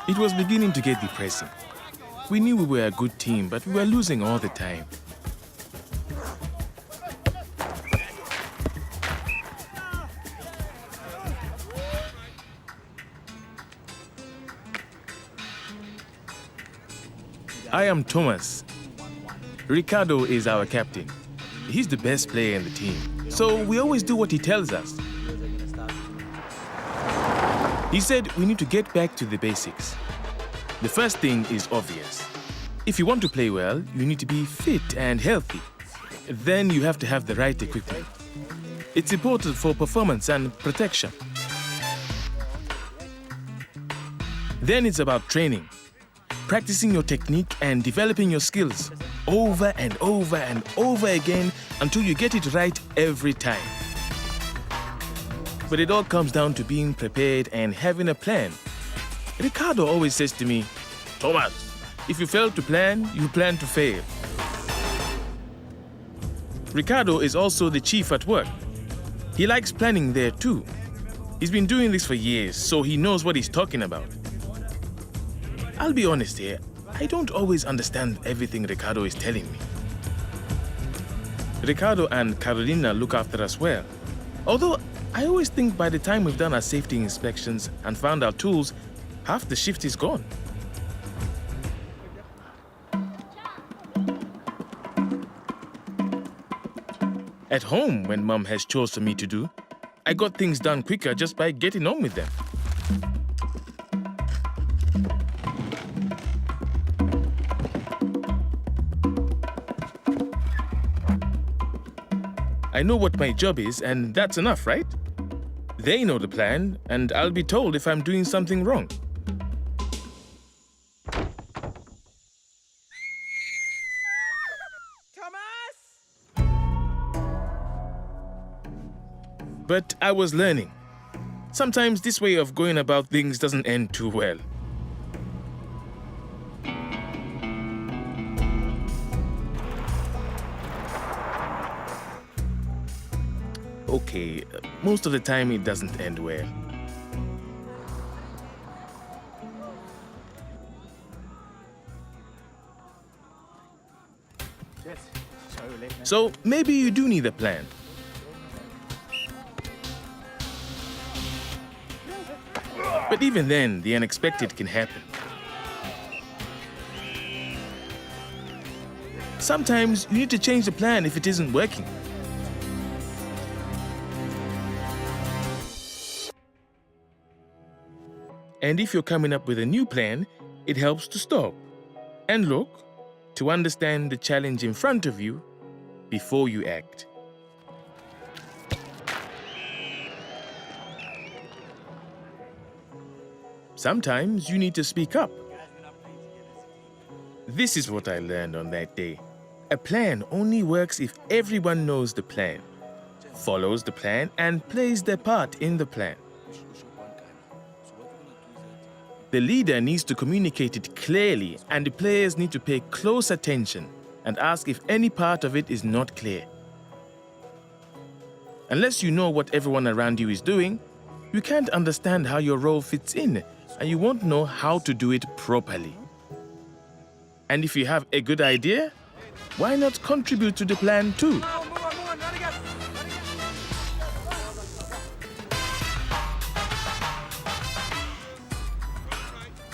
It was beginning to get depressing. We knew we were a good team, but we were losing all the time. I am Thomas. Ricardo is our captain. He's the best player in the team, so we always do what he tells us. He said we need to get back to the basics. The first thing is obvious. If you want to play well, you need to be fit and healthy. Then you have to have the right equipment. It's important for performance and protection. Then it's about training. Practicing your technique and developing your skills over and over and over again until you get it right every time. But it all comes down to being prepared and having a plan. Ricardo always says to me, "Thomas, if you fail to plan, you plan to fail." Ricardo is also the chief at work. He likes planning there too. He's been doing this for years, so he knows what he's talking about. I'll be honest here, I don't always understand everything Ricardo is telling me. Ricardo and Carolina look after us well. Although I always think by the time we've done our safety inspections and found our tools, half the shift is gone. At home, when Mom has chores for me to do, I got things done quicker just by getting on with them. I know what my job is, and that's enough, right? They know the plan, and I'll be told if I'm doing something wrong. Thomas! But I was learning. Sometimes this way of going about things doesn't end too well. Okay, most of the time it doesn't end well. So maybe you do need a plan. But even then, the unexpected can happen. Sometimes you need to change the plan if it isn't working. And if you're coming up with a new plan, it helps to stop and look to understand the challenge in front of you before you act. Sometimes you need to speak up. This is what I learned on that day. A plan only works if everyone knows the plan, follows the plan, and plays their part in the plan. The leader needs to communicate it clearly, and the players need to pay close attention and ask if any part of it is not clear. Unless you know what everyone around you is doing, you can't understand how your role fits in, and you won't know how to do it properly. And if you have a good idea, why not contribute to the plan too?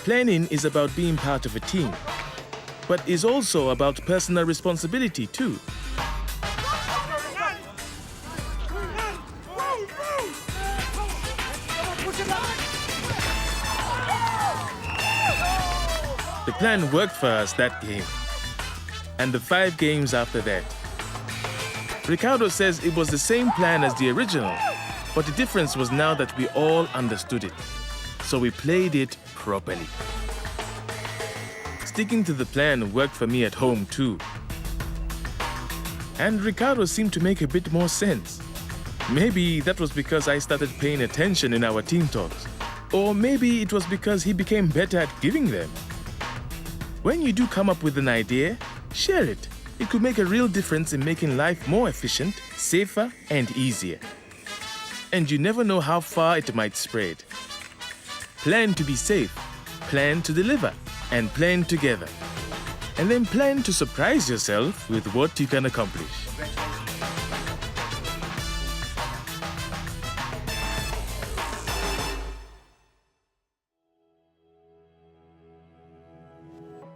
Planning is about being part of a team, but is also about personal responsibility too. The plan worked for us that game, and the 5 games after that. Ricardo says it was the same plan as the original, but the difference was now that we all understood it, so we played it properly. Sticking to the plan worked for me at home too. And Ricardo seemed to make a bit more sense. Maybe that was because I started paying attention in our team talks. Or maybe it was because he became better at giving them. When you do come up with an idea, share it. It could make a real difference in making life more efficient, safer, and easier. And you never know how far it might spread. Plan to be safe, plan to deliver, and plan together. And then plan to surprise yourself with what you can accomplish.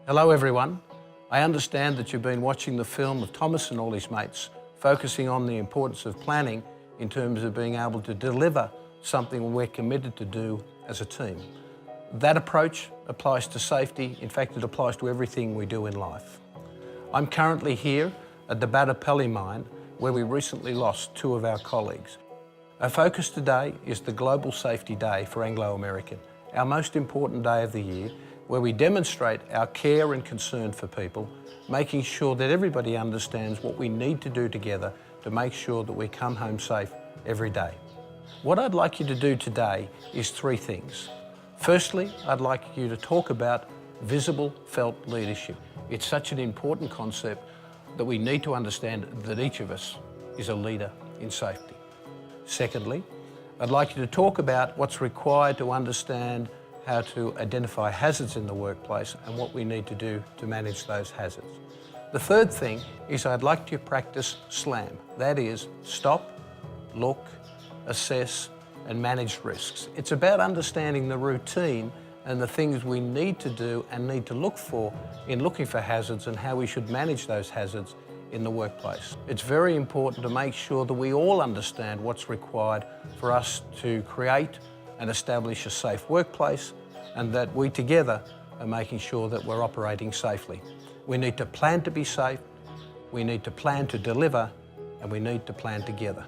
Hello everyone. I understand that you've been watching the film of Thomas and all his mates, focusing on the importance of planning in terms of being able to deliver something we're committed to do as a team. That approach applies to safety. In fact, it applies to everything we do in life. I'm currently here at the Battapelli mine, where we recently lost two of our colleagues. Our focus today is the Global Safety Day for Anglo American, our most important day of the year, where we demonstrate our care and concern for people, making sure that everybody understands what we need to do together to make sure that we come home safe every day. What I'd like you to do today is three things. Firstly, I'd like you to talk about visible felt leadership. It's such an important concept that we need to understand that each of us is a leader in safety. Secondly, I'd like you to talk about what's required to understand how to identify hazards in the workplace and what we need to do to manage those hazards. The third thing is I'd like you to practice SLAM. That is, stop, look, assess and manage risks. It's about understanding the routine and the things we need to do and need to look for in looking for hazards and how we should manage those hazards in the workplace. It's very important to make sure that we all understand what's required for us to create and establish a safe workplace, and that we together are making sure that we're operating safely. We need to plan to be safe, we need to plan to deliver, and we need to plan together.